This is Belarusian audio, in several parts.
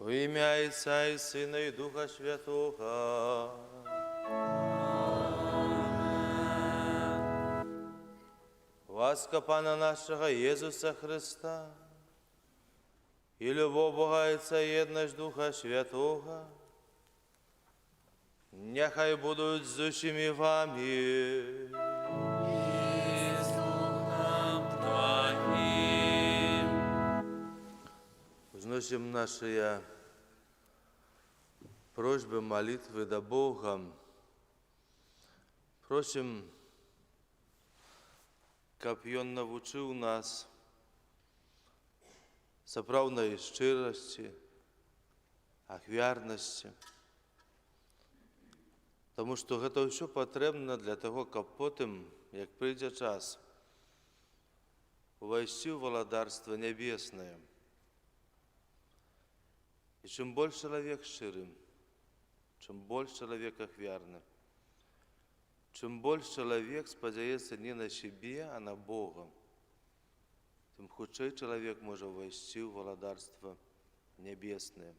Во ім'я Отця і Сина і Духа Святого. Ласка Пана нашого Ісуса Христа, і любов Бога Отця і єдність Духа Святого, нехай будуть з усіми вами. І з Духом Твоїм. Возносим наши просьбы, молитвы до Бога. Просим, как Он научил нас справной щирости, ахвярности. Тому що це все потрібно для того, щоб потім, як прийде час, увійти в Володарство Небесне. И чем больше человек щирым, чем больше человек охвярный, чем больше человек сподівається не на себе, а на Бога, тем худший человек может войти в Володарство Небесное.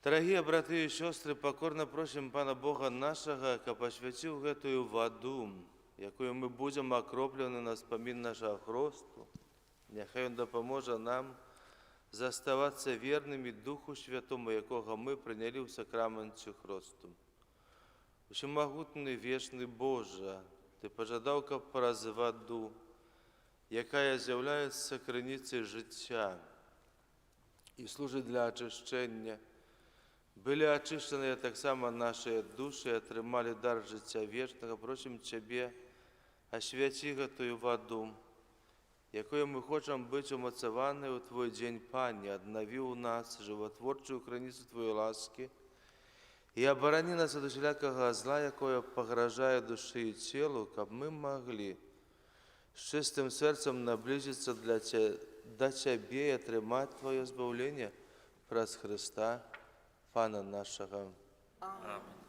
Дорогие браты и сестры, покорно просим Пана Бога нашего, как посвятил эту воду, якою мы будем окроплены на вспомин нашего хросту, нехай Он допоможе нам заставаться верными Духу Святому, якого ми прийняли в сакраменті хросту. Всемогутний, вічний Боже, Ти пожадав, щоб через воду, яка з'являється криницею життя і служить для очищення, были очищены так само наши души и отримали дар життя вечного. Просим Тебе, освяти эту воду, якою ми хочемо бути умацовані у Твій день, Пане, обнови у нас животворчу криницю Твоєї ласки і оборони нас від усілякого зла, якое погрожає душі і тілу, щоб ми могли з чистим серцем наблизитися до Тебе і отримати Твоє збавлення через Христа, Пана нашого. Амінь.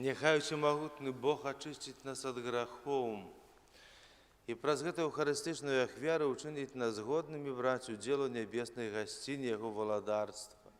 Нехай всемогутний Бог очистить нас від гріхів і праз гэту евхаристичную ахвяру учинить нас годными брать удел небесной гостині Його володарства.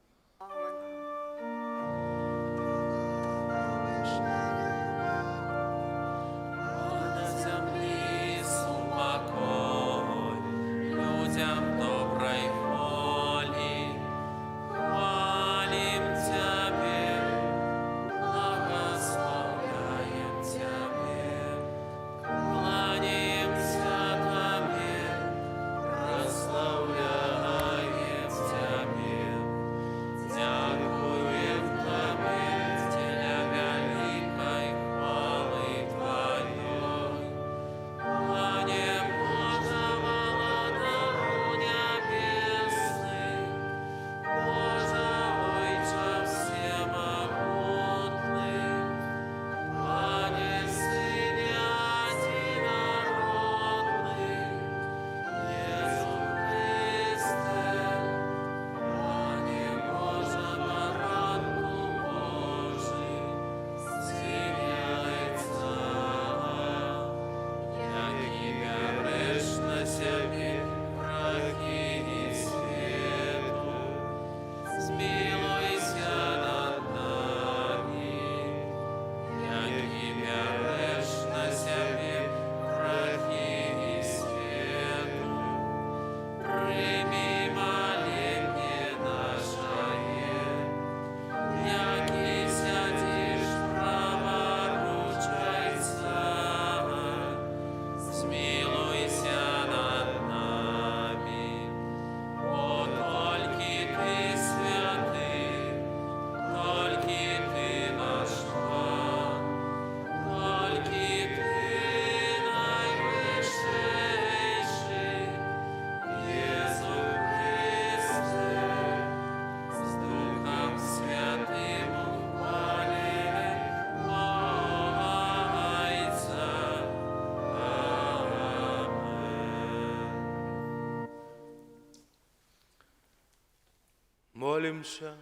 Помолимся.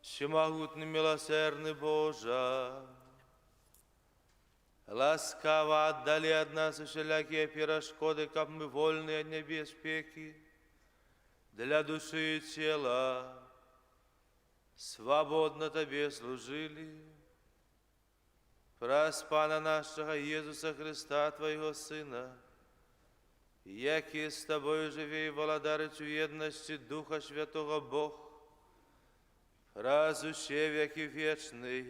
Всемогутный, милосердный Боже, ласкаво отдали от нас всякие перешкоды, как мы вольны от небеспеки, для души и тела, свободно Тебе служили. Проспана нашего Иисуса Христа, Твоего Сына, яки с Тобою живи и владарить в едности Духа Святого Бог, разуще веки вечные.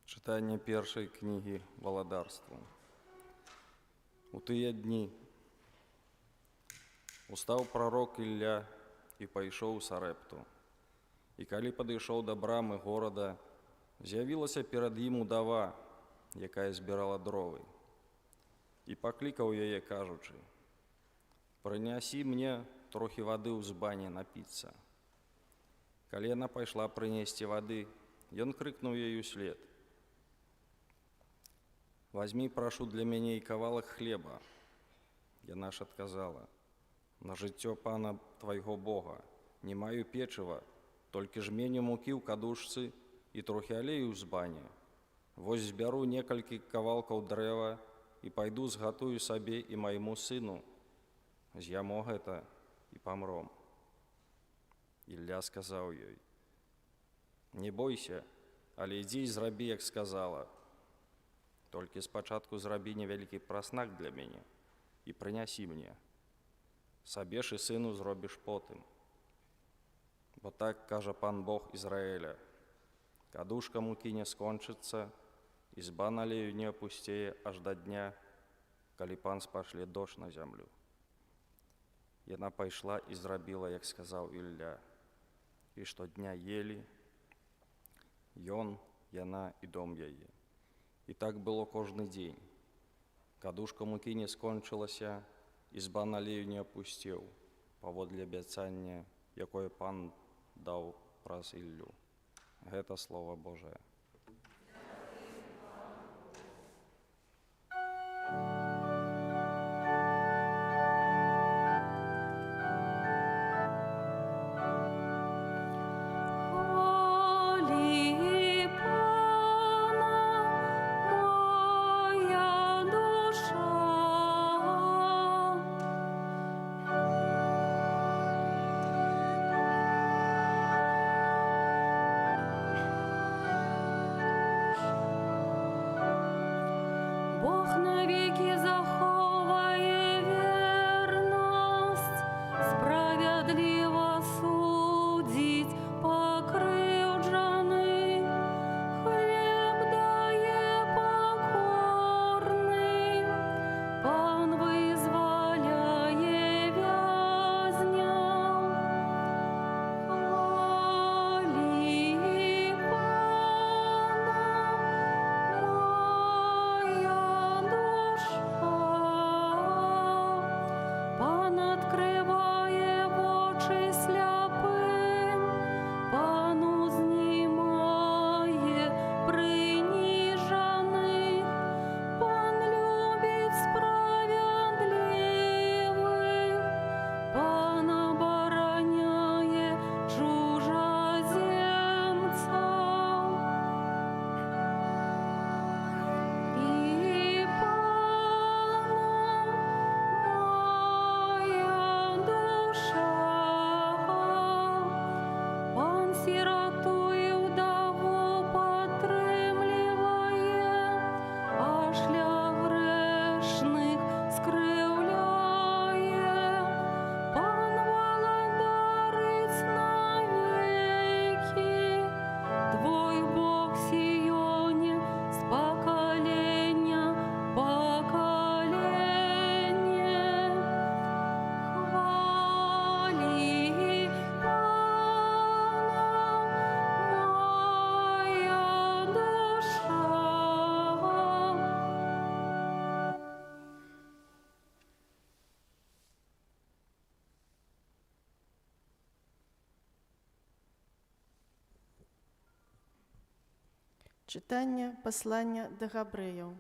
Читання першої книги Володарства. У тыя дні устаў пророк Ілля і пайшоў у Сарэпту. І калі падышоў да брамы горада, з'явілася перад ім удава, якая збірала дровы. І паклікаў яе, кажучы: «Прынясі мне трохі вады ў збане напіцца». Калі яна пайшла прынесці вады, ён крыкнуў ёй услед: «Возьми, прошу, для меня и кавалок хлеба». Яна ж адказала: «На жыццё Пана твайго Бога не маю печыва, толькі жменю мукі ў кадушцы і трохі алею ў збане. Вось збяру некалькі кавалкаў дрэва і пайду згатую сабе і майму сыну. З'ямо гэта і памром». Ілля сказаў ёй: «Не бойся, але ідзі і зрабі, як сказала. Толькі спачатку зрабі невялікі праснак для мяне і прынясі мне. Сабе ж і сыну зробіш потым. Бо так кажа Пан Бог Ізраіля: кадушка мукі не скончыцца, і збан алею не апусцее аж да дня, калі Пан спашле дождж на зямлю». Яна пайшла і зрабіла, як сказаў Ілля. І штодня елі ён, яна і дом яе. І так было кожны дзень. Кадушка мукі не скончылася, і збан алею не апусцеў, паводле абяцання, якое Пан даў праз Іллю. Гэта Слова Божае. Чытанне паслання да габрэяў.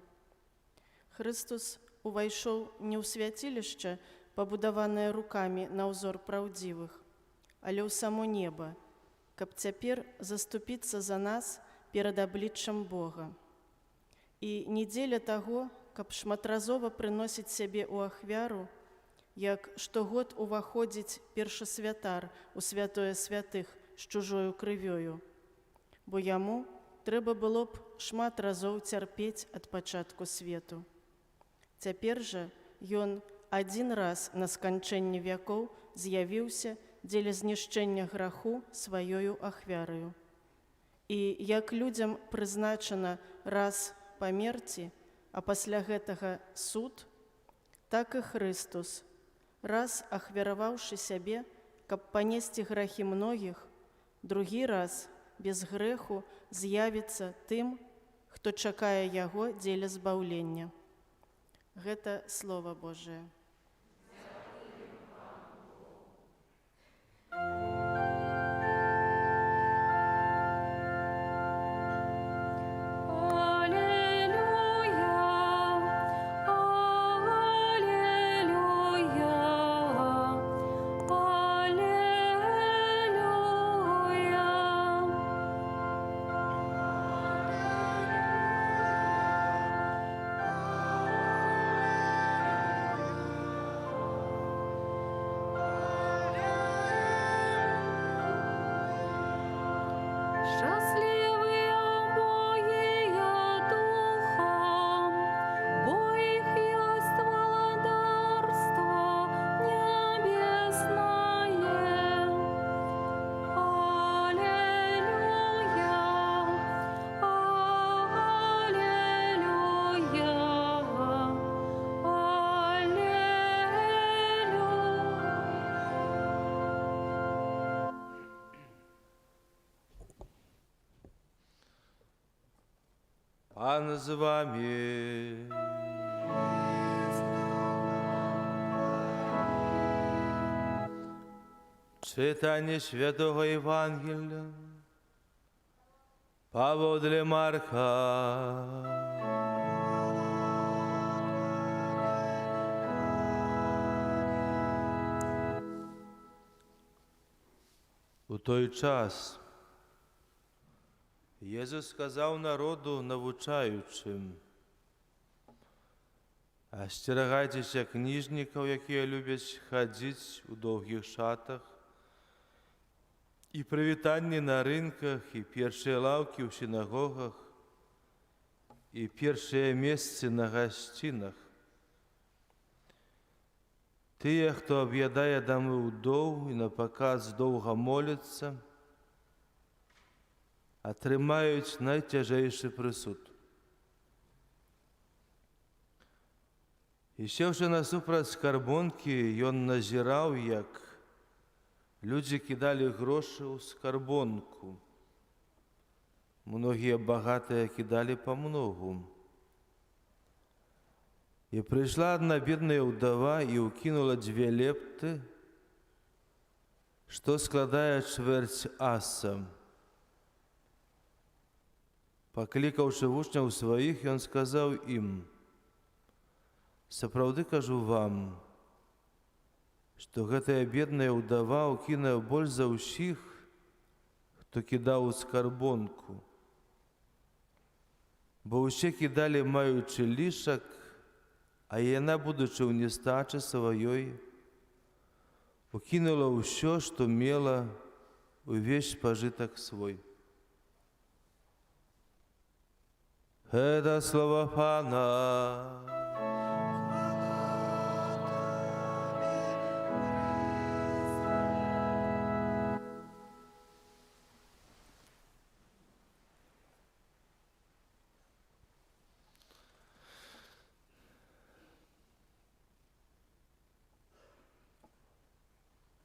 Хрыстус увайшоў не ў свяцілішча, пабудаванае рукамі на ўзор праўдзівых, але ў само неба, каб цяпер заступіцца за нас перад абліччам Бога. І не дзеля таго, каб шматразова прыносіць сябе ў ахвяру, як штогод уваходзіць першасвятар у святое святых з чужою крывёю, бо яму трэба было б шмат разоў цярпець ад пачатку свету. Цяпер жа ён адзін раз на сканчэнне вякоў з'явіўся дзеля знішчэння граху сваёю ахвяраю. І як людзям прызначана раз памерці, а пасля гэтага суд, так і Хрыстус, раз ахвяраваўшы сябе, каб панесці грахі многіх, другі раз без грэху з'явіцца тым, хто чакае яго дзеля збаўлення. Гэта Слова Божие. Пан з вами. Читання Святого Євангелія поводле Марка. У той час Єзус сказав народу, навчаючим: «Остерігайтеся книжників, які люблять ходити у довгих шатах, і привітання на ринках, і перші лавки в синагогах, і перші місця на гостинах. Тие, хто об'їдає доми удов і напоказ довго моляться, атрымаюць найцяжэйшы прысуд. І сеўшы насупраць скарбонкі, ён назіраў, як людзі кідалі грошы ў скарбонку. Многія багатыя кідалі памногу. І прыйшла адна бедная ўдава і ўкінула 2 лепты, што складае чвэрць аса. Паклікаўшы вучняў сваіх, ён сказаў ім: «Сапраўды кажу вам, што гэтая бедная ўдава ўкінула больш за ўсіх, хто кідаў у скарбонку. Бо ўсе кідалі, маючы лішак, а яна, будучы ў нестачы сваёй, укінула ўсё, што мела, увесь пажытак свой». Это слово Пана.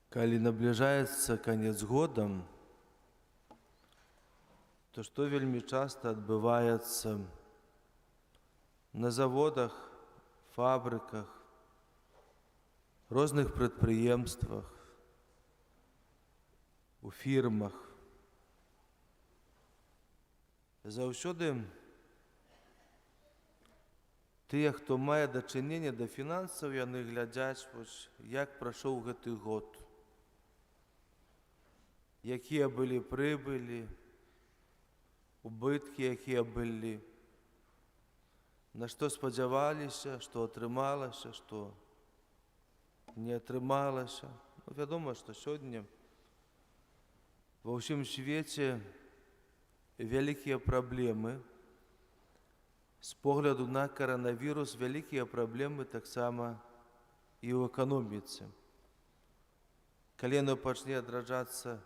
Калі набліжаецца канец года, то што вельмі часта адбываецца на заводах, фабрыках, розных прадпрыемствах, у фірмах. Заўсёды тыя, хто мае дачыненне да фінансаў, яны глядзяць, як прайшоў гэты год, якія былі прыбылі, убыткі, якія былі, на што спадзяваліся, што атрымалася, што не атрымалася. Вядома, што сёння ва ўсім свеце вялікія праблемы. З погляду на каранавірус вялікія праблемы таксама і ў эканоміцы. Калі яно пачне адраджацца,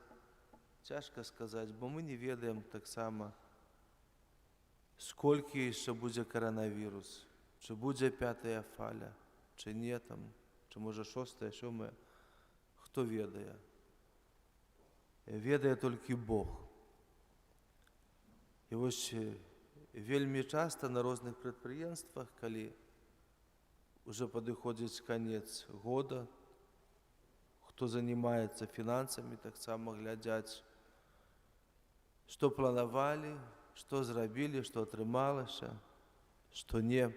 цяжка сказаць, бо мы не ведаем таксама, сколькі яшчэ будзе каранавірус, чи будзе 5-я фаля, чи не там, чи можа 6-я, 7-я, хто ведае. Ведае толькі Бог. І вось вельмі часта на розных прадпрыемствах, калі уже падыходзіць канец года, хто занимаецца фінансамі, таксама глядзяць, што планавалі, што зрабілі, што атрымалася, што не.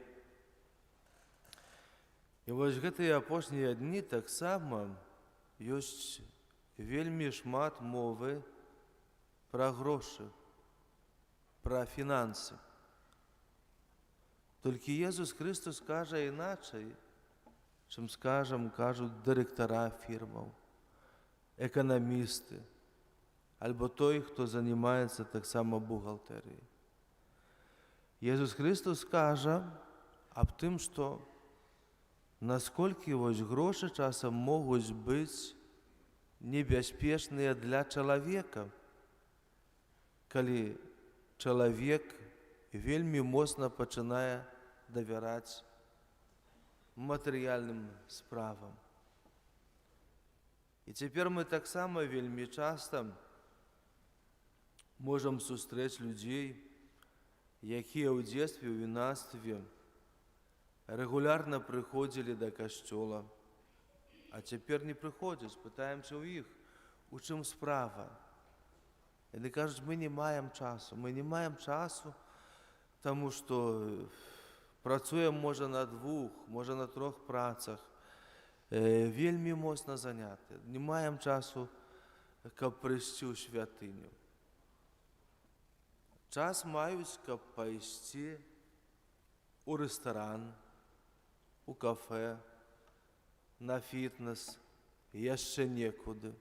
І вось гэтыя апошнія дні таксама ёсць вельмі шмат мовы пра грошы, пра фінансы. Толькі Езус Христос кажа іначай, чым, кажуць дырэктара фірмаў, эканамісты, альбо той, хто занимаецца таксама бухгалтэрыяй. Езус Христос кажа аб тым, што насколькі вось грошы часам могуць быць небяспечныя для чалавека, калі чалавек вельмі моцна пачынае давяраць матэрыяльным справам. І цяпер мы таксама вельмі часта можам сустрэць людзей, якія ў дзецтве, ў юнацтве рэгулярна прыходзілі да касцёла, а цяпер не прыходзяць, пытаемся ў іх, у чым справа. Яны кажуць, мы не маем часу, таму што працуем, можа, на 2, можа, на 3 працах, вельмі моцна заняты, не маем часу, каб прыйсці ў святыню. Час маюць, каб пайсці у рэстаран, у кафэ, на фітнес, яшчэ некуды.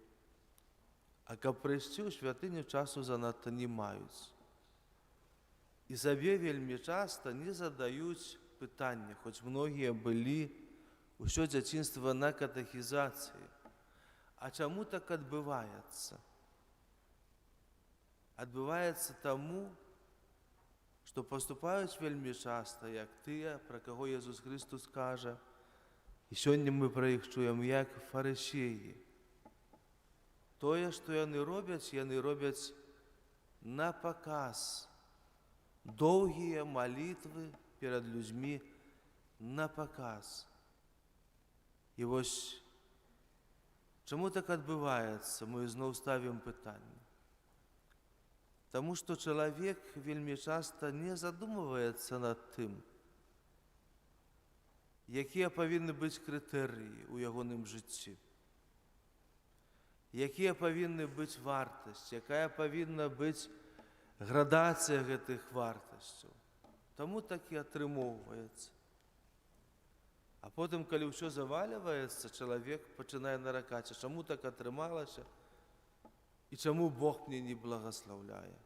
А каб прыйсці ў святыню, часу занадта не маюць. І сабе вельмі часта не задаюць пытання, хоць многія былі ўсё дзяцінства на катэхізацыі. А чаму так адбываецца? Адбываецца таму, што паступаюць вельмі часта, як тыя, пра каго Езус Христос кажа, і сёння мы пра іх чуем, як фарысеі. Тое, што яны робяць на паказ. Доўгія малітвы перад людзьмі на паказ. І вось, чаму так адбываецца, мы зноў ставім пытанне. Таму што чалавек вельмі часта не задумваецца над тым, якія павінны быць крытэрыі ў ягоным жыцці, якія павінны быць вартасць, якая павінна быць градацыя гэтых вартасцяў. Таму так і атрымоўваецца. А потым, калі ўсё завальваецца, чалавек пачынае наракаць, чаму так атрымалася, і чаму Бог мне не благаслаўляе.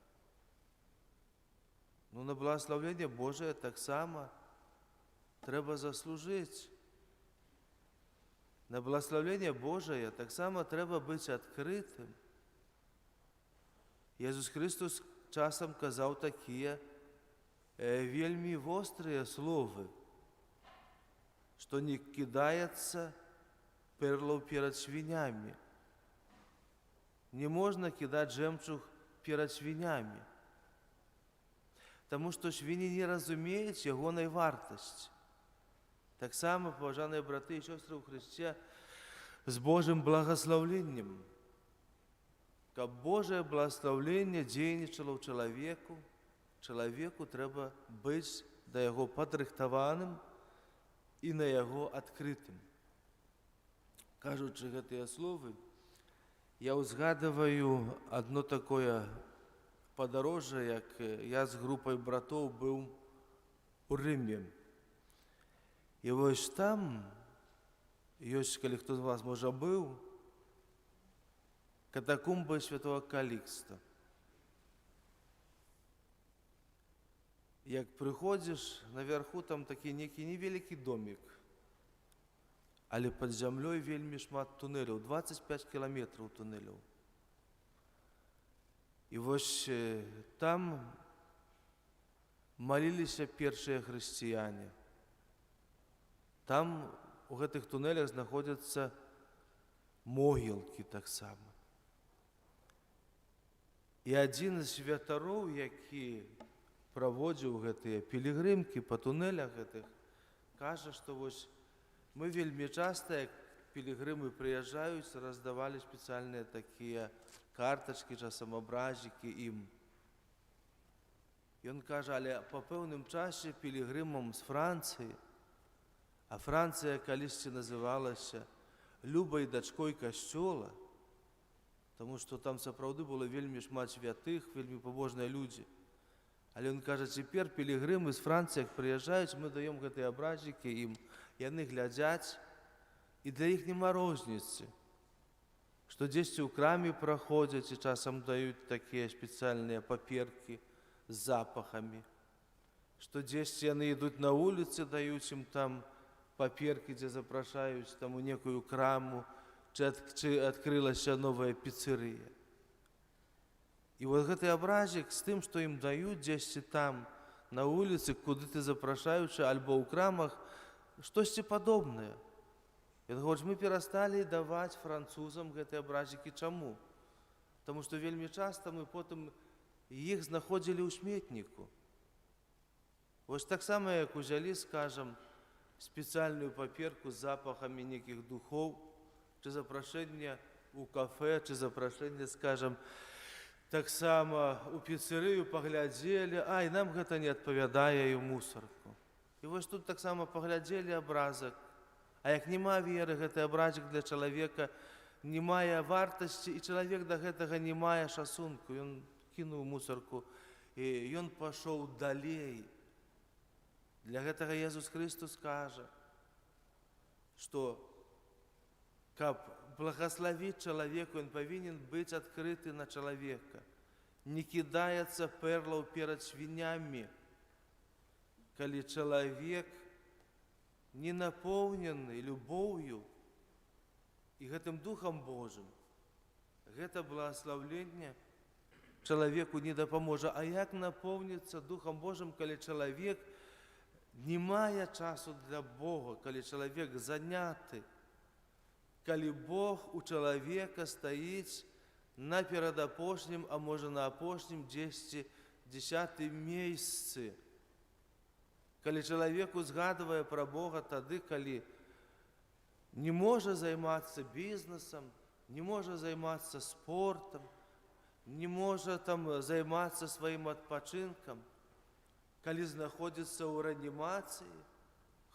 Ну, на благаслаўленне Божае таксама трэба заслужыць. На благаслаўленне Божае таксама трэба быць адкрытым. Езус Христос часам казаў такія вельмі вострыя словы, што не кідаецца перлаў перад свінямі. Не можна кідаць жэмчуг перад свінямі, таму што свіні не разумеюць ягонай вартасці. Таксама, паважаныя браты і сёстры ў Хрысце, з Божым благаслаўленнем, каб Божае благаслаўленне дзейнічала ў чалавеку, чалавеку трэба быць да яго падрыхтаваным і на яго адкрытым. Кажучы гэтыя словы, я ўзгадываю адно такое падарожжа, як я з групай братоў быў у Рыме. І вось там ёсць, калі хто з вас можа быў, катакомбы святого Калікста. Як прыходзіш, наверху там такі некі невялікі домік, але пад зямлёй вельмі шмат тунэляў, 25 кіламетраў тунэляў. І вось там маліліся першыя хрысціяне. Там у гэтых тунэлях знаходзяцца могілкі таксама. І адзін з святароў, які праводзіў гэтыя пілігрымкі па тунэлях гэтых, кажа, што вось мы вельмі часта, як пілігрымы прыязджаюць, раздавалі спецыяльныя такія картачкі, часам абразікі ім. Ён кажа, але па пэўным часе пілігрымам з Францыі, а Францыя калісьці называлася любай дачкой касцёла, таму што там сапраўды было вельмі шмат святых, вельмі пабожныя людзі. Але ён кажа, цяпер пілігрымы з Францыі, як прыязджаюць, мы даем гэтыя абразікі ім, яны глядзяць, і для іх няма розніцы, што дзесьці ў краме праходзяць і часам даюць такія спецыяльныя паперкі з запахамі, што дзесьці яны ідуць на вуліцы, даюць ім там паперкі, дзе запрашаюць там у некую краму, чи адкрылася новая піцэрыя. І вот гэты абразік з тым, што ім даюць дзесьці там, на вуліцы, куды ты запрашаючы, альбо ў крамах, штосьці падобнае. Ён гаворыць, мы перасталі даваць французам гэтыя абразікі. Чаму? Таму што вельмі часта мы потым іх знаходзілі ў сметніку. Вось таксама, як узялі, скажам, спецыяльную паперку з запахамі нейкіх духоў, чи запрашэнне ў кафе, чи запрашэнне, скажам, таксама у піцэрыю паглядзелі, ай, нам гэта не адпавядае і ў мусарку. І вось тут таксама паглядзелі абразак. А як няма веры, гэты абразік для чалавека не мае вартасці, і чалавек да гэтага не мае шасунку. Ён кінуў мусарку, і ён пашоў далей. Для гэтага Езус Христос кажа, што каб благословить чалавеку, ён павінен быць адкрыты на чалавека. Не кідаецца пэрлаў перад свінямі, калі чалавек не напоўнены любоўю і гэтым Духам Божым. Гэта благословленне чалавеку не дапаможа. А як напоўніцца Духам Божым, калі чалавек не мае часу для Бога, калі чалавек заняты, калі Бог у чалавека стаіць на перадапошнім, а можа на апошнім 10 месцы. Калі чалавек узгадвае пра Бога тады, калі не можа займацца бізнесам, не можа займацца спортам, не можа там займацца сваім адпачынкам, калі знаходзіцца ў рэанімацыі,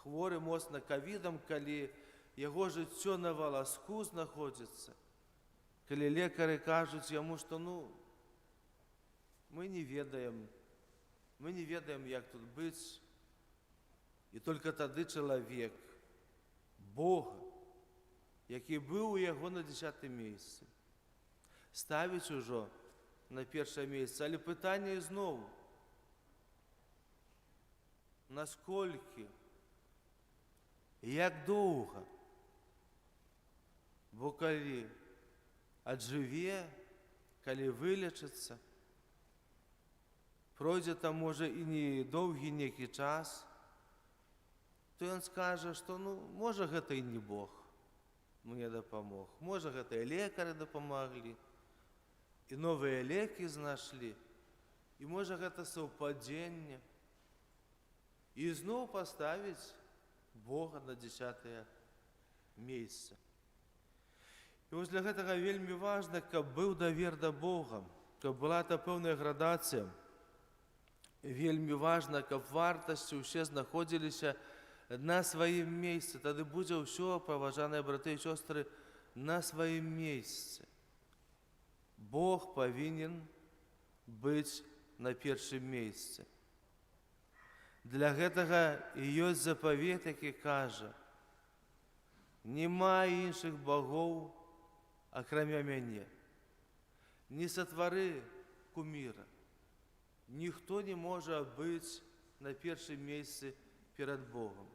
хворы моцна ковідам, калі яго жыццё на валаску знаходзіцца, калі лекары кажуць яму, што мы не ведаем, як тут быць. І толькі тады чалавек, Бога, які быў у яго на 10 месцы, ставіць ужо на першае месца. Але пытанне зноў, насколькі, як доўга? Бо калі аджыве, калі вылечыцца, пройдзе там, можа, і не доўгі нейкі час, то ён скажа, што, можа, гэта і не Бог мне дапамог. Можа, гэта і лекары дапамаглі, і новыя лекі знашлі, і можа, гэта саўпадзенне. І зноў паставіць Бога на 10 месца. І вось для гэтага вельмі важна, каб быў давер да Бога, каб была та пэўная градацыя. Вельмі важна, каб вартасці ўсе знаходзіліся на сваім месцы. Тады будзе ўсё, паважаныя браты і сёстры, на сваім месцы. Бог павінен быць на першым месцы. Для гэтага і ёсць запавет, які кажа: «Нема іншых багоў, акрамя мяне. Не сатвары куміра». Ніхто не можа быць на першым месцы перад Богом.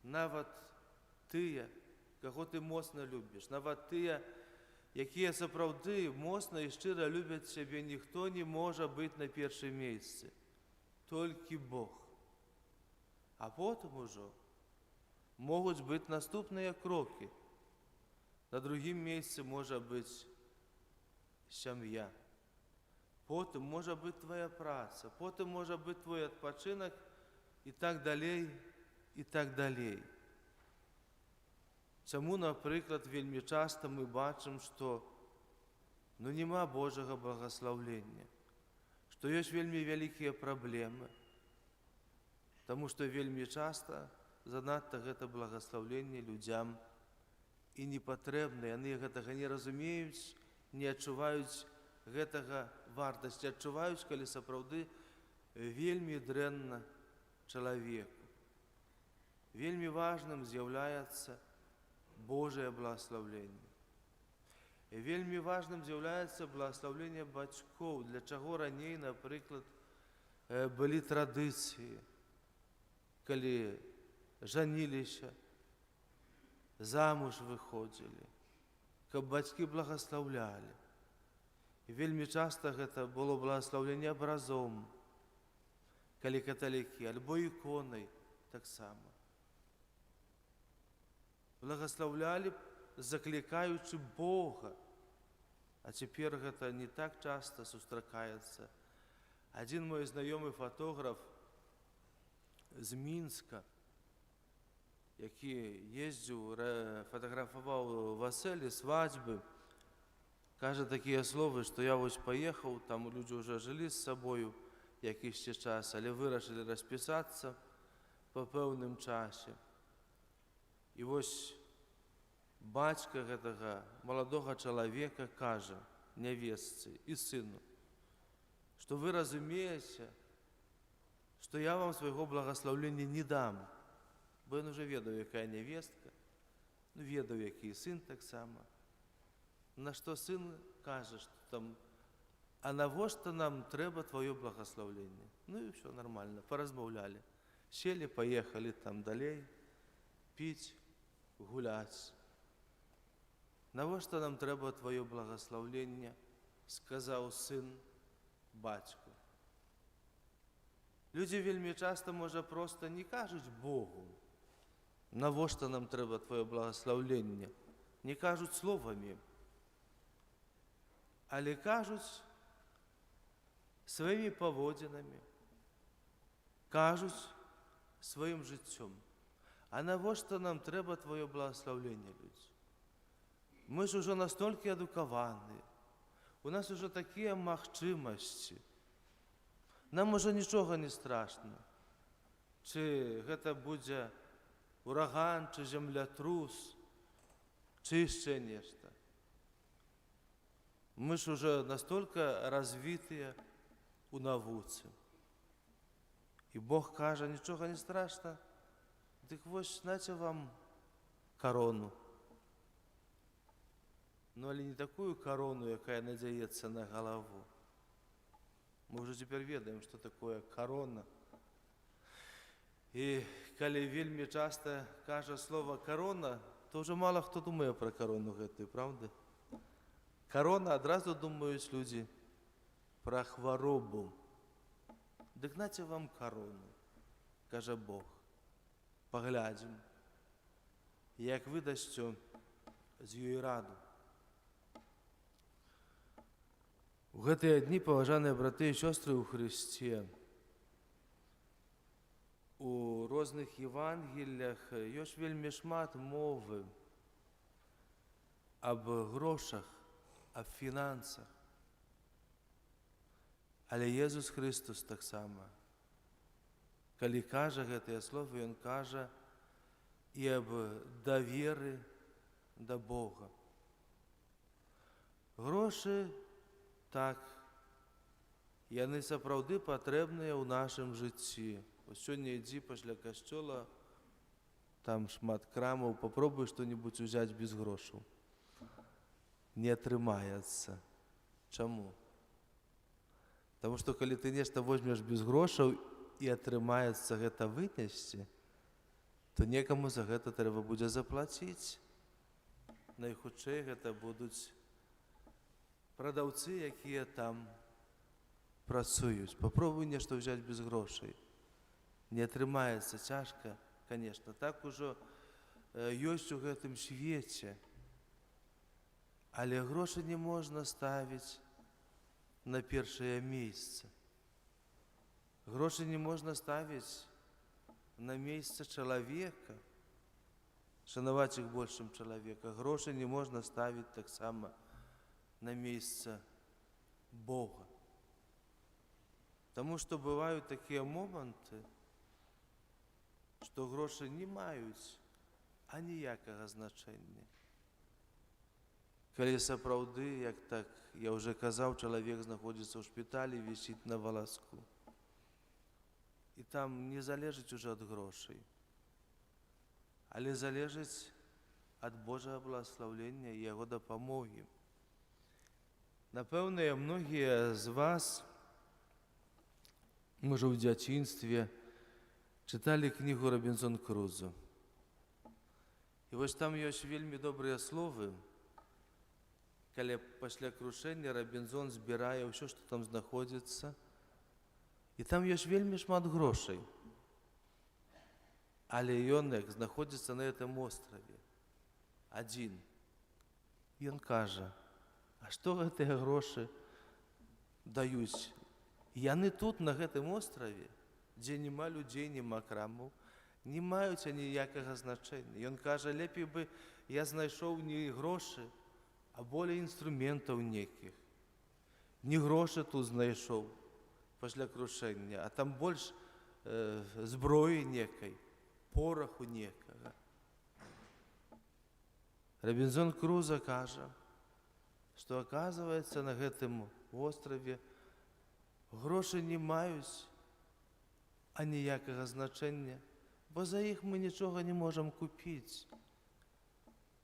Нават тыя, каго ты моцна любіш, нават тыя, якія сапраўды моцна і шчыра любяць цябе, ніхто не можа быць на першым месцы. Толькі Бог. А потым ужо могуць быць наступныя крокі. На другім месцы можа быць сям'я. Потым можа быць твоя праца, потым можа быць твой адпачынак і так далей, і так далей. Чаму, напрыклад, вельмі часта мы бачым, што нема Божага благаслаўлення, што ёсць вельмі вялікія праблемы, таму што вельмі часта занадта гэта благаслаўленне людзям і не патрэбна, яны гэтага не разумеюць, не адчуваюць гэтага вартасці, адчуваюць, калі сапраўды вельмі дрэнна чалавеку. Вельмі важным з'яўляецца Божае благаслаўленне. І вельмі важным з'яўляецца благаслаўленне бацькоў, для чаго раней, напрыклад, былі традыцыі, калі жаніліся, замуж выходзілі, каб бацькі благаслаўлялі. І вельмі часта гэта было благаслаўленне абразом, калі каталікі, альбо іконай таксама. Благаслаўлялі, заклікаючы Бога. А цяпер гэта не так часта сустракаецца. Адзін мой знаёмы фатограф з Мінска, які ездзіў, фатаграфаваў васэлі, свадьбы, кажа такія словы, што я вось паехаў, там людзі ўжо жылі з сабою якийсь час, але вырашылі распісацца па пэўным часе. І вось бацька гэтага маладога чалавека кажа нявестцы і сыну, што вы разумееце, што я вам свайго благаслаўлення не дам, бо ён уже ведаў, якая нявестка, ведаў, які сын таксама. На што сын кажа, што там: а навошта нам трэба твоё благаслаўленне? Ну і ўсё нармальна, паразмаўлялі. Сели, паехалі там далей, піць, гуляць. Навошта нам трэба твоё благаслаўленне, сказаў сын бацьку. Людзі вельмі часта, можа, проста не кажуць Богу: навошта нам трэба твоё благаслаўленне? Не кажуць словамі, але кажуць сваімі паводзінамі, кажуць сваім жыццём. А навошта нам трэба твоё благаслаўленне, людзі? Мы ж ужо настолькі адукаваны, у нас ужо такія магчымасці. Нам ужо нічога не страшна. Чи гэта будзе ураган, чи землятрус, чи яшчэ нешта. Мы ж уже настолько развітыя у навуцы. І Бог кажа: нічога не страшна, дык вось знаце вам карону. Ну, але не такую карону, якая надзяецца на галаву. Мы ўжо цяпер ведаем, што такое карона. І калі вельмі часта кажа слова «карона», то ўжо мала хто думае пра карону гэтую, правда? Карона, адразу думаюць людзі пра хваробу. Дык наце вам карону, кажа Бог. Паглядзім, як вы дасце з ёй раду. У гэтыя дні, паважаныя браты і сёстры ў Хрысце, у розных Евангеліях ёсць вельмі шмат мовы аб грошах, аб фінансах. Але Jesús Христос таксама, калі кажа гэтыя словы, Ён кажа і аб даверы да Бога. Грошы, так, яны сапраўды патрэбныя ў нашым жыцці. Вось сёння ідзі пасля касцёла, там шмат крамаў, папробуй што-небудзь узяць без грошаў. Не атрымаецца. Чаму? Таму што калі ты нешта возьмеш без грошаў і атрымаецца гэта вынесці, то некаму за гэта трэба будзе заплаціць. Найхутчэй гэта будуць прадаўцы, якія там працуюць. Папробуй нешта ўзяць без грошай. Не атрымаецца, цяжка, конечно. Так ужо ёсць у гэтым свеце. Але грошы не можна ставіць на першае месца. Грошы не можна ставіць на месца чалавека, шанаваць іх больш, чым чалавека. Грошы не можна ставіць таксама на месца Бога. Таму што бываюць такія моманты, што грошы не маюць аніякага значэння. Калі сапраўды, як так я ўжо казаў, чалавек знаходзіцца ў шпіталі, вісіць на валаску. І там не залежыць уже ад грошай, але залежыць ад Божага благаслаўлення і Яго дапамогі. Напэўна, многія з вас, можа, ў дзяцінстве, чыталі кнігу Робінзон Крузо. І вось там ёсць вельмі добрыя словы, калі пасля крушэння Робінзон збірае ўсё, што там знаходзіцца, і там ёсць вельмі шмат грошай. Але ён, як знаходзіцца на гэтым острове, адзін. Ён кажа, а што гэтыя грошы даюць? Яны тут, на гэтым острове, дзе няма людзей, няма крамаў, не маюць аніякага значэння. Ён кажа, лепей бы я знайшоў не грошы, а болей інструментаў некіх. Не грошы тут знайшоў пасля крушэння, а там больш зброі некай, пораху некага. Робінзон Крузо кажа, што, аказваецца, на гэтым острове грошы не маюць аніякага значэння, бо за іх мы нічога не можам купіць.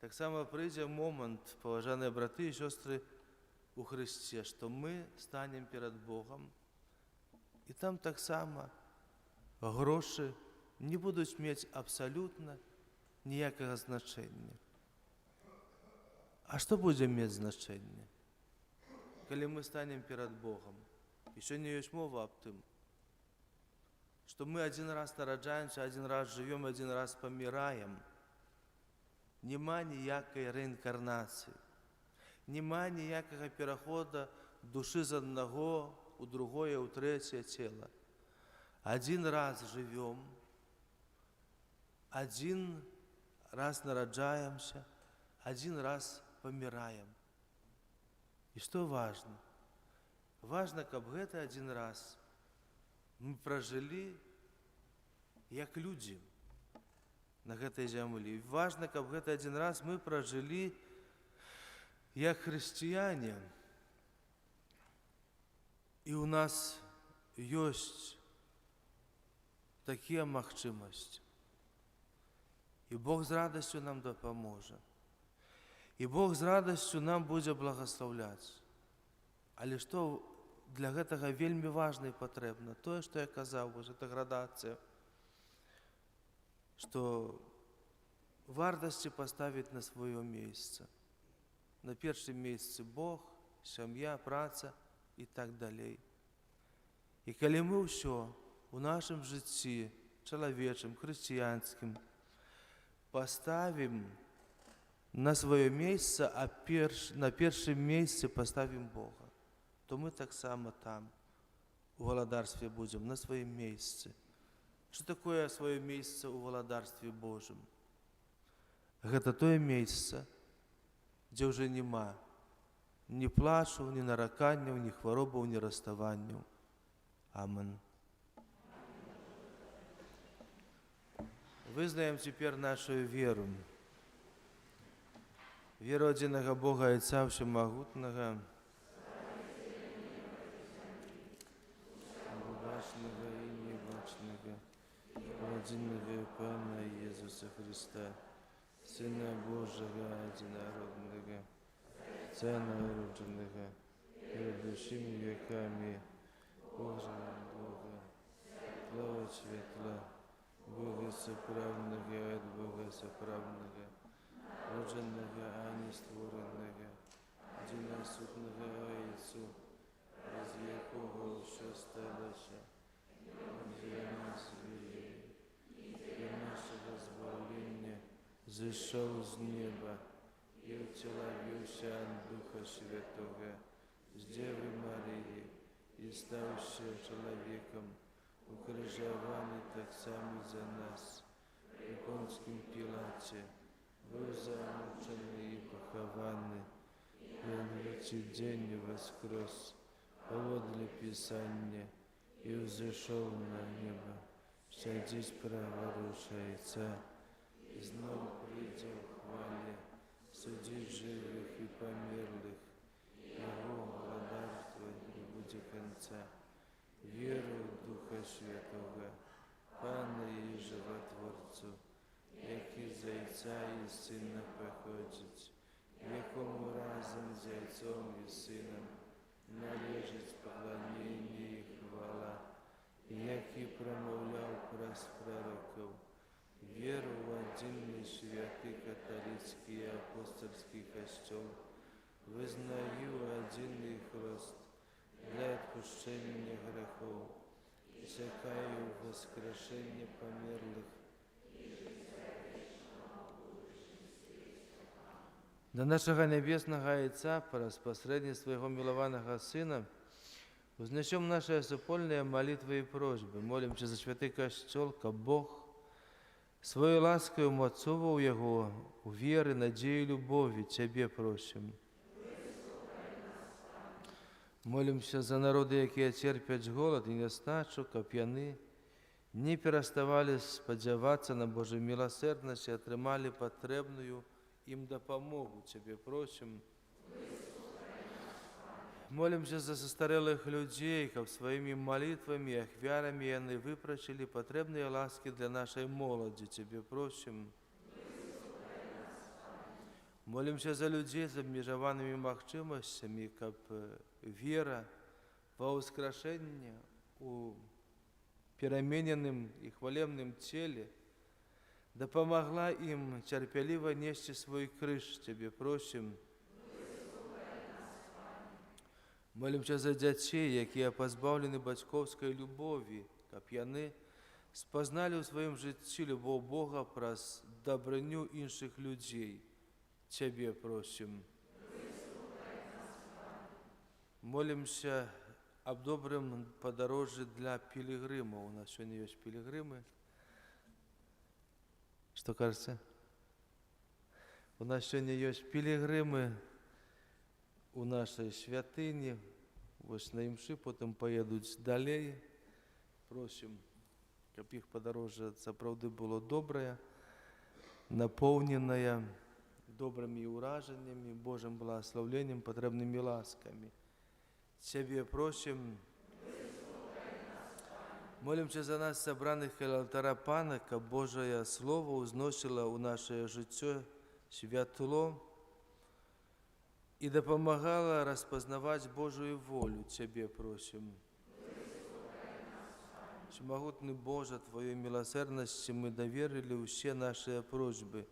Таксама прыйдзе момант, паважаныя браты і сёстры у Хрысце, што мы станем перад Богам, і там таксама грошы не будуць мець абсалютна ніякага значэння. А што будзе мець значэнне, калі мы станем перад Богам? І сёння ёсць мова аб тым, што мы адзін раз нараджаемся, адзін раз жывём, адзін раз паміраем. Нема ніякай рэінкарнацыі, нема ніякага перахода душы з аднаго у другое, у трэцяе цела. Адзін раз жывём, адзін раз нараджаемся, адзін раз паміраем. І што важна? Важна, каб гэты адзін раз мы пражылі як людзі на гэтай зямлі. Важна, каб гэты адзін раз мы пражылі як хрысціяне. І ў нас ёсць такія магчымасці. І Бог з радасцю нам дапаможа. І Бог з радасцю нам будзе благаслаўляць. Але што для гэтага вельмі важна і патрэбна? Тое, што я казаў, гэта градацыя, што вартасці паставіць на сваё месца. На першым месцы Бог, сям'я, праца і так далей. І калі мы ўсё у нашым жыцці, чалавечым, хрысціянскім, паставім на сваё месца, а на першым месцы паставім Бога, то мы таксама там, у валадарстве будзем, на сваім месцы. Што такое сваё месца ў валадарстве Божым? Гэта тое месца, дзе ўжо няма ні плачу, ні нараканняў, ні хваробаў, ні расставанняў. Амен. Вызнаем цяпер нашу веру. Веру адзінага Бога Отца Всемагутнага, бачнага і небачнага, адзінага Пана Єсуса Христа, Сына Божага адзінароднага, Отца народженага, перед усімі веками, Божого Бога, слава світла, Бога соправдного от Бога соправдного, родженого, а не створеного, одиносутного Отцу, без якого що сталося, для нас вірі, для нашого звоління, зійшов з неба і втілавився от Духа Святого, з Деви Марії, і стався чоловіком, укрижований так само за нас, при Понтскім Пілаті, був замучений і похований, і на третій день воскрес, поводле Писання, і взошел на небо, садись праворушается, і знов прийде в хвалі, судить живих і померлих, Його владарство не буде конца. Віру в Духа Святого, Пана і Животворцю, який з Отця і Сина походить, якому разом з Отцом і Сином належить поклонення і хвала, який промовляв праз пророків, віру в один святий католицький і апостольський костел, визнаю один хрест для отпущения грехов, и всякое воскрешение померлых. До нашего Небесного Отца, по распосредничеству Его милованного Сына, вознесем наши супольные молитвы и просьбы. Молимся за святый костел, ка Бог свою ласкою умацовывал Его у веры, надеи и любови Тебе просим. Молимся за народы, якія церпяць голод і нястачу, каб яны не пераставалі спадзявацца на Божую міласэрнасць і атрымалі патрэбную ім дапамогу. Цябе просім. Молимся за састарэлых людзей, каб сваімі малітвамі і ахвярамі яны выпрачылі патрэбныя ласкі для нашай моладзі. Цябе просім. Молимся за людзей з абмежаванымі магчымасцямі, каб вера ва ўскрашэнне у перамененым і хвалебным целе дапамагла ім цярпяліва несці свой крыж. Цябе просім. Молимся за дзяцей, якія пазбаўлены бацькоўскай любові, каб яны спазналі ў сваім жыцці любоў Бога праз дабрыню іншых людзей. Цябе просім. Молимся об добрым подорожье для пилигримов. У нас сегодня есть пилигримы. Что кажется? У нас сегодня есть пилигримы у нашей святыні. Вот на імши, потом поедут далей. Просим, щоб їх подорожжя сапраўды было доброе, наполненное добрыми ураженнями, Божьим благословением, потребными ласками. Тебе просим. Молимся за нас, собраних коло алтаря Пана, каб Божие Слово узносило у наше життя святло и допомагало распознавать Божию волю. Тебе просим. Всемогутный Боже, Твоей милосердности мы доверили все наши просьбы.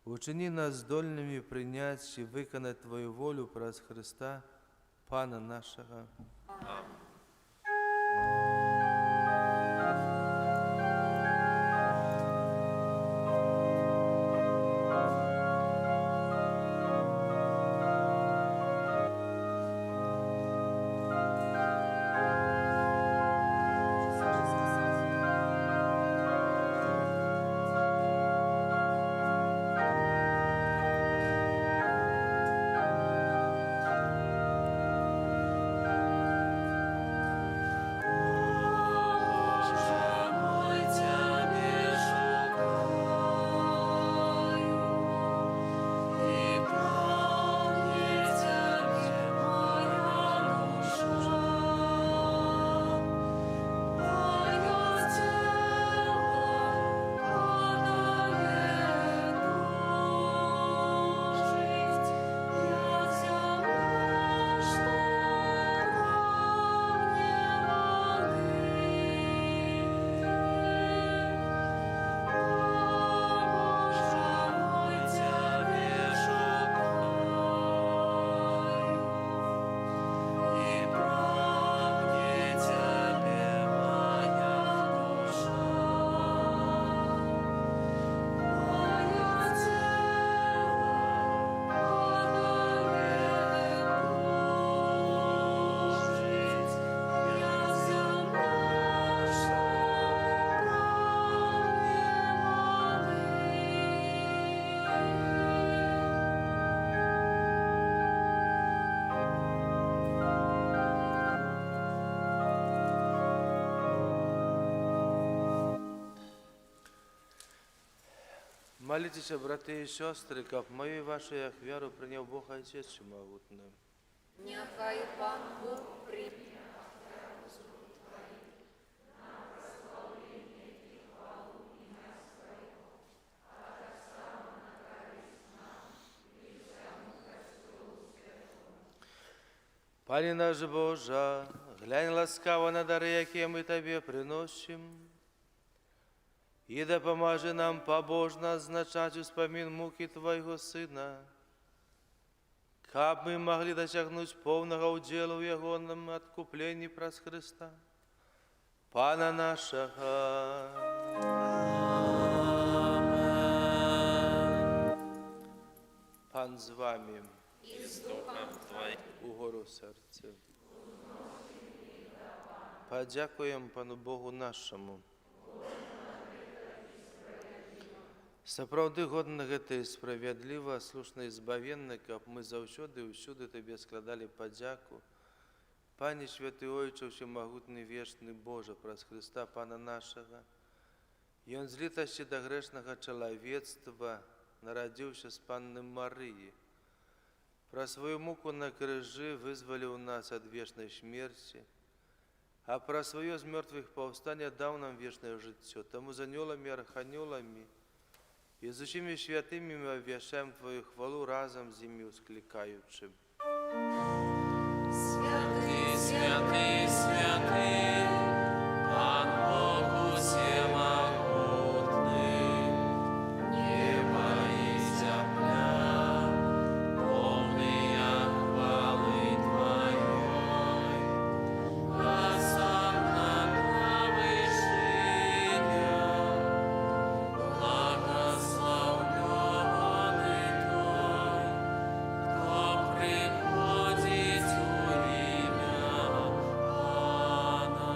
Учини нас здольными принять и виконать Твою волю праз Христа, Пана нашого. Молитесь, брати і сестри, каб мою і вашу як віру прийняв Бог Отець Всемогутний. Нехай Пан Бог прийме. Пане наш Боже, глянь ласкаво на дари, які ми Тобі приносим, і допоможи нам побожно означать успомин муки Твоего Сына, каб ми могли досягнуть повного уділу в Ягонном откупленні праз Христа, Пана нашого. Пан з вами. Угору серце. Подякуємо Пану Богу нашому. Сапраўды годна гэта і справядліва, слушна і збавенна, каб мы заўсёды і ўсюды Табе складалі падзяку. Пане святы Ойче, всемагутны вечны Божа, праз Христа Пана нашага. Ён з літасці да грэшнага чалавецтва нарадзіўся з Панны Марыі. Пра сваю муку на крыжы вызваліў нас ад вечнай смерці, а пра сваё з мёртвых паўстання даў нам вечнае жыццё. Таму з анёламі, арханёламі і з усімі святымі мы абвяшчаем Твою хвалу разам з імі усклікаючы. Святый, святый, святый, Пан Бог всемогутный, небо и земля, полные хвалы Твоей. Осанна на вышине, благословленный Твой, кто приходит у имя Пана.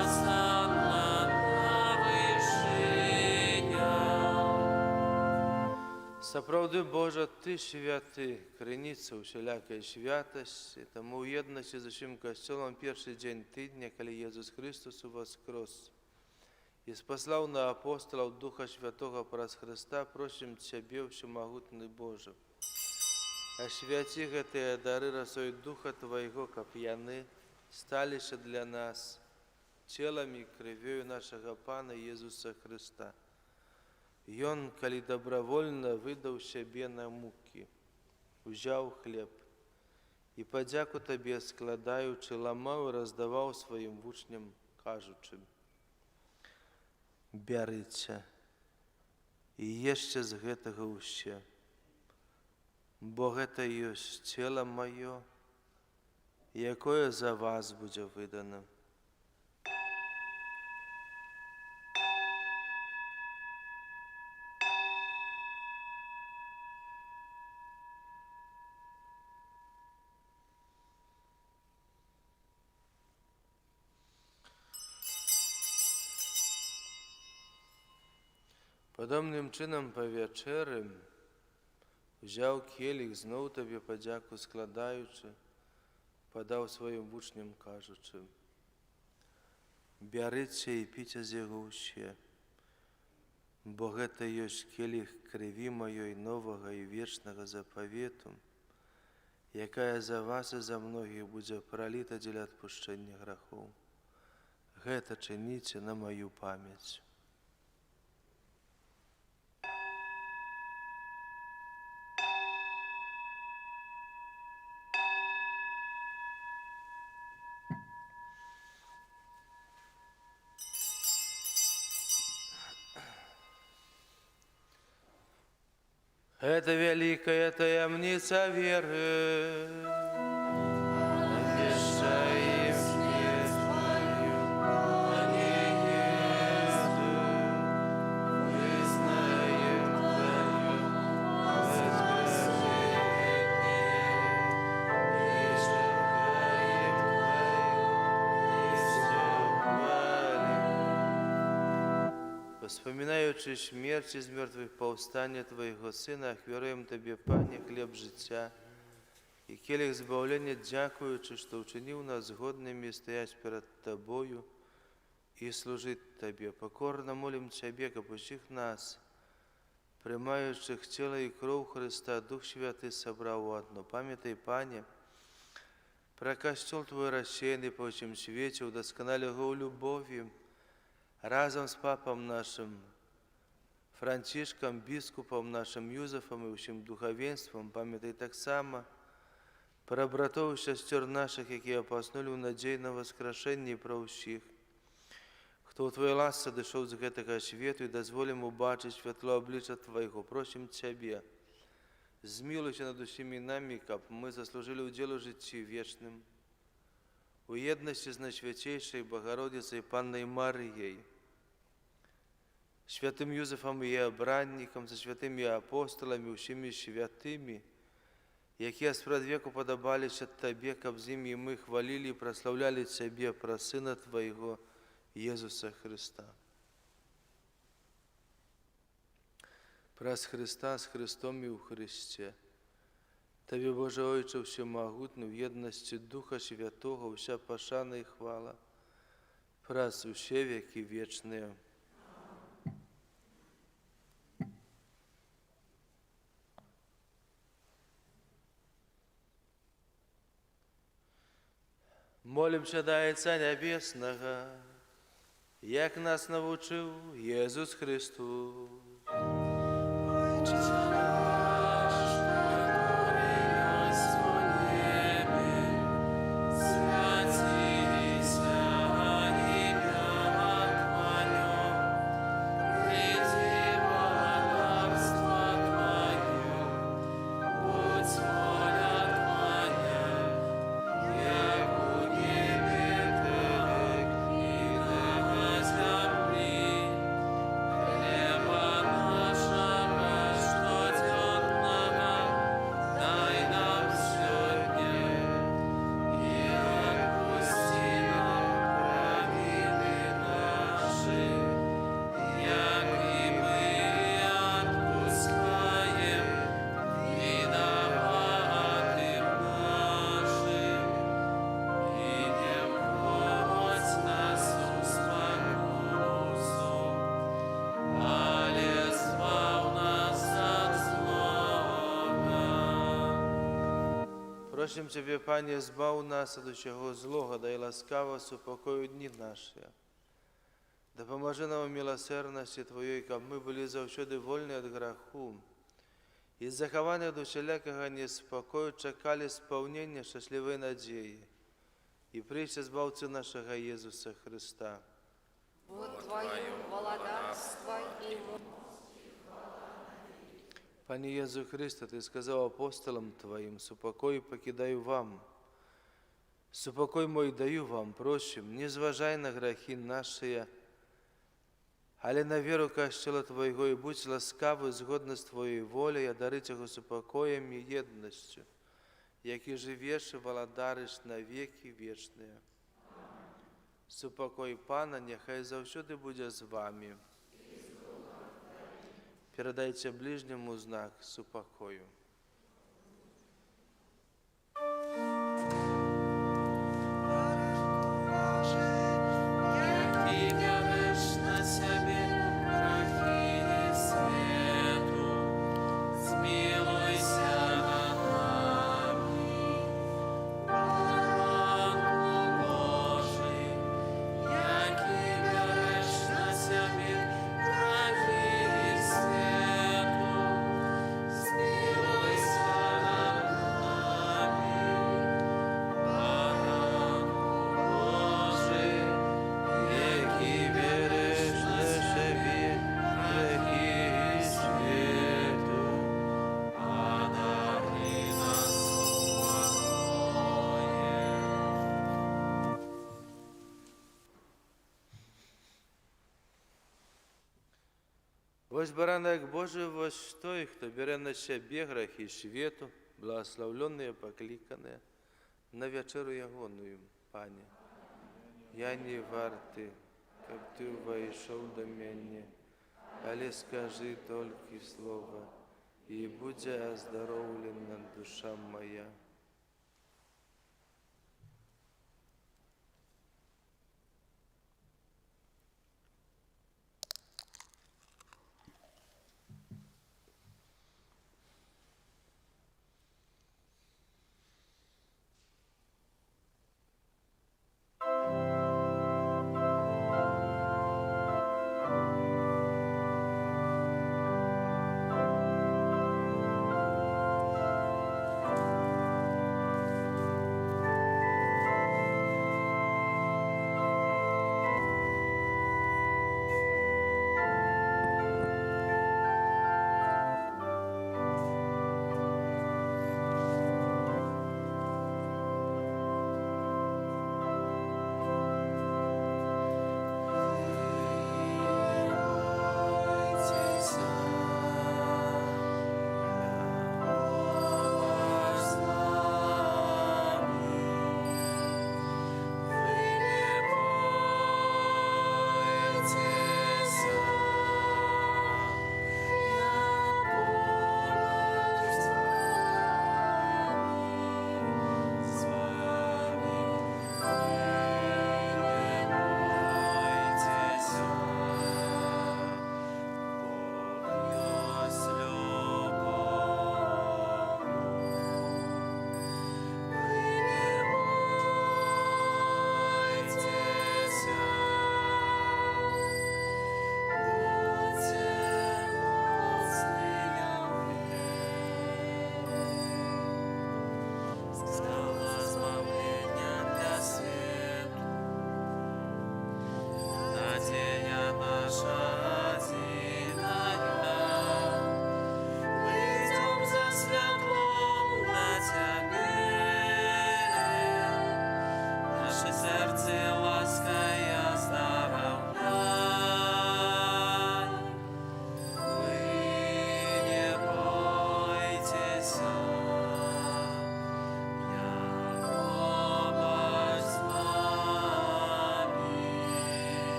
Осанна на вышине. Сапраўды, Божа, Ты святы, крыніца усялякай святасці, таму ў єднасці з усім касцёлам першы дзень тыдня, калі Езус Христос уваскрос і спаслаў на апостолаў Духа Святога праз Христа, просім Цябе, всемагутны Божа. Асвяці гэтыя дары расой Духа Твайго, каб яны сталіся для нас целам і крывёю нашага Пана Езуса Христа. Ён, калі добровольна выдаў сябе на мукі, узяў хлеб і падзяку Табе складаючы, ламаў і раздаваў сваім вучням, кажучы: «Бярыце і ешце з гэтага ўсе, бо гэта ёсць цела маё, якое за вас будзе выдана». Падобным чынам па вячэры узяў келіх, зноў Табе падзяку складаючы, падаў сваім вучням, кажучы: «Бярыце і піце з яго ўсе, бо гэта ёсць келіх крыві маёй новага і вечнага запавету, якая за вас і за многіх будзе праліта дзеля адпушчэння грахоў. Гэта чыніце на маю памяць». Это великая таямница веры. Обещаем смерть Твою, надежду, вызнаем Твою воскресение, и шагаем Твою, вспоминаючи смерть из мертвых повстання Твоего Сына, ахвяруем Тебе, Пане, хлеб життя і келих збавлення, дякуючи, що учинив нас згодними стоять перед Тобою і служить Тебе. Покорно молим Тебе, как усіх нас приймаючих тіло і кров Христа, Дух Святий собрав у одно. Пам'ятай, Пане, про костел Твой рассеянный по всем свете, удосконали его в любови, разом с папом нашим, Францишком, біскупом нашим Юзефом і всім духовенством, пам'ятай так само про братов і сестер наших, які опаснули в надії на воскрешення, і про всіх, хто у Твоїй ласці дійшов з гэтага світу і дозволим убачити світло обличчя Твоєго. Просим Тебе, змилуйся над усіми нами, каб ми заслужили удел у житті вічним, у єдності з Найсвятейшою Богородицею Панною Марією, святым Юзефом і обранником, со святими апостолами, усіми святими, які спрадвеку подобалися Тебе, каб з ними ми хвалили і прославляли Тебе про Сина Твоєго, Єсуса Христа. Праз Христа, з Христом і у Христі. Тобі, Боже Ойче, всемогутний, в єдності Духа Святого, вся пошана і хвала, праз усі віки вічні. Молимся до Отця Небесного, як нас навчив Єсус Христос. Просим Тебе, Пане, збав нас від усього злого, дай ласкаво супокою дні наші. Допоможи нам у милосердності Твоєї, каб ми були завсюди вольні від греху і заховані від усілякого неспокою чекали сповнення щасливої надії і прийшли збавцю нашого Єсуса Христа. Вот Твое володарство и Пане Єсу Христе, Ти сказав апостолам Твоїм, супокой покидаю вам, супокой мой даю вам, просим, не зважай на грехи наші, але на віру костела Твоєго, і будь ласкавий згодно з Твоєю волею, а дари цього супокоєм і єдністю, які живеш і володариш на віки вічні. Супокой Пана, нехай завсюди буде з вами. Передайте ближнему знак супокою. Ось баранок Божий, ось той, хто бере на себе грехи світу, благословленные, покликанные, на вечеру ягоную, Пане. Я не вартий, как Ты войшов до мене, але скажи только слово, и буде оздоровлена душа моя.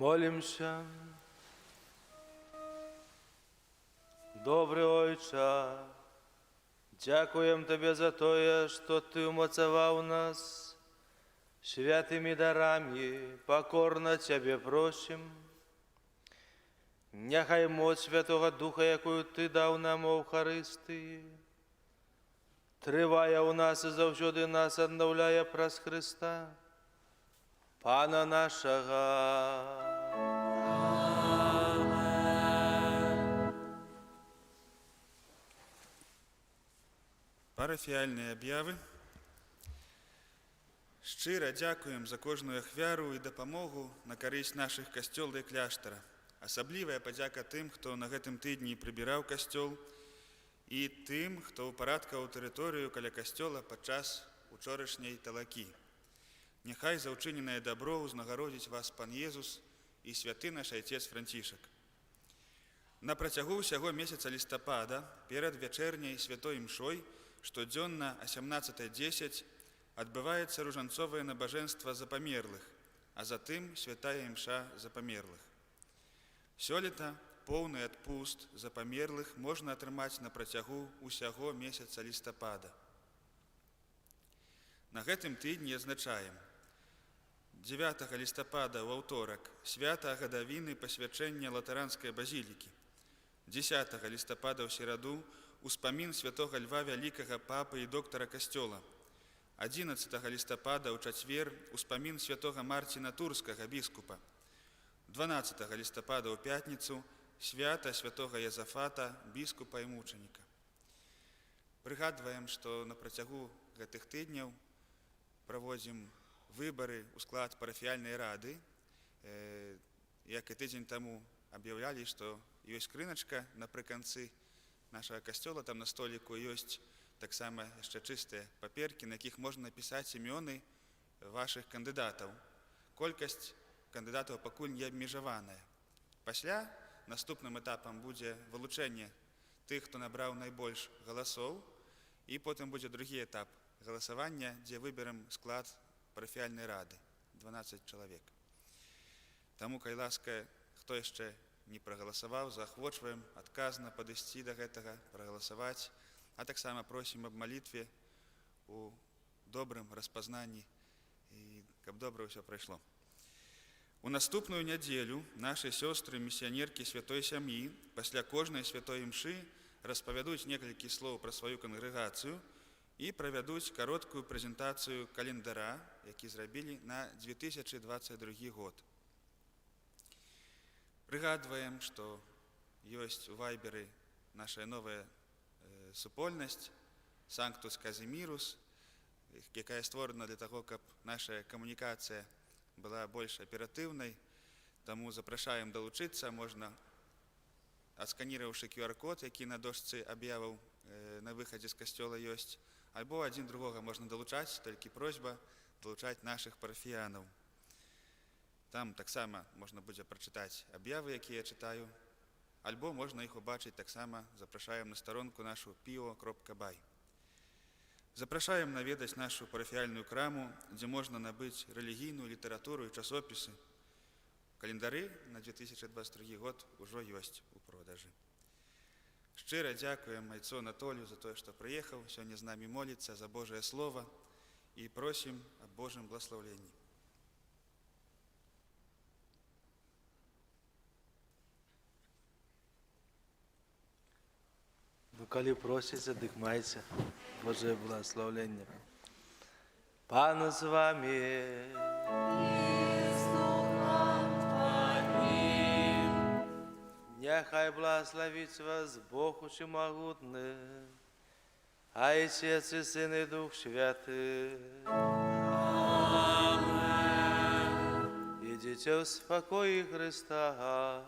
Помолимся. Добрий Ойче, дякуємо Тобі за те, що Ти умоцевав нас святими дарами, покорно Тебе просим. Нехай моць Святого Духа, яку Ти дав нам у Евхаристії, триває у нас і завжди нас обновляє праз Христа, Пана нашого. Парафіальні об'яви. Щиро дякуємо за кожну ахвяру і допомогу на користь наших костьол і кляштара. Асаблівая падзяка тим, хто на гэтым тыдні прыбіраў касцёл, і тым, хто ўпарадкаў тэрыторыю каля касцёла падчас учорашняй талакі. Няхай за ўчыненае дабро ўзнагародзіць вас пан Езус і святы наш айцец Францішак. На працягу ўсяго месяца лістапада перад вячэрняй святой імшой штодзённа о 17:10 адбываецца ружанцовае набажэнства за памерлых, а затым святая імша за памерлых. Сёлета поўны адпуст за памерлых можна атрымаць на працягу ўсяго месяца лістапада. На гэтым тыдні адзначаем 9 лістапада ў аўторак свята гадавіны пасвячэння латаранскай базілікі, 10 лістапада ў сераду успамін святога Льва Вялікага папы і доктара касцёла, 11 лістапада ў чацвер успамін святога Марціна Турскага біскупа, 12 лістапада ў пятніцу свята святога Язафата, біскупа і мучаніка. Прыгадваем, што на працягу гэтых тыдняў праводзім выбары ў склад парафіяльнай рады. Як і тыдзень таму аб'яўлялі, што ёсць скрыначка напрыканцы нашага касцёла, там на століку ёсць таксама яшчэ чыстыя паперкі, на якіх можна напісаць імёны вашых кандыдатаў. Колькасць кандыдатаў пакуль не абмежаваная. Пасля наступным этапам будзе вылучэнне тых, хто набраў найбольш галасоў, і потым будзе другі этап галасавання, дзе выберем склад парафіяльнай рады, 12 чалавек. Таму, калі ласка, хто яшчэ не прагаласаваў, заахвочваем адказна падысці да гэтага, прагаласаваць, а таксама просім аб малітве у добрым распазнанні, і каб добра ўсё прайшло. У наступную нядзелю нашы сёстры-місіянеркі святой сям'і пасля кожнай святой імшы распавядуць некалькі слоў пра сваю кангрэгацыю і правядуць кароткую прэзентацыю календара, які зрабілі на 2022 год. Прыгадваем, што ёсць у вайберы наша новая супольнасць Санктус Казімірус, якая створана для таго, каб наша камунікацыя была больш аператыўнай, таму запрашаем далучыцца, можна, адсканіраўшы QR-код, які на дошцы аб'яваў на выхадзе з касцёла ёсць, альбо адзін другога можна далучаць, толькі просьба далучаць нашых парафіянаў. Там таксама можна будзе прачытаць аб'явы, якія я чытаю, альбо можна іх убачыць таксама, запрашаем на старонку нашу pio.by. Запрашаем наведаць нашу парафіяльную краму, дзе можна набыць рэлігійную літаратуру і часопісы. Календары на 2023 год ужо ёсць у продажы. Шчыра дзякуем айцу Анатолію за тое, што прыехаў, сёння з намі моліцца за Божае Слова і просім аб Божым благословенні. Ну, коли просите, дык майце Божие благословление. Пан з вами. Нехай благословить вас Бог Всемогутний, Отец и Сын и Дух Святый. Идите в спокое Христа.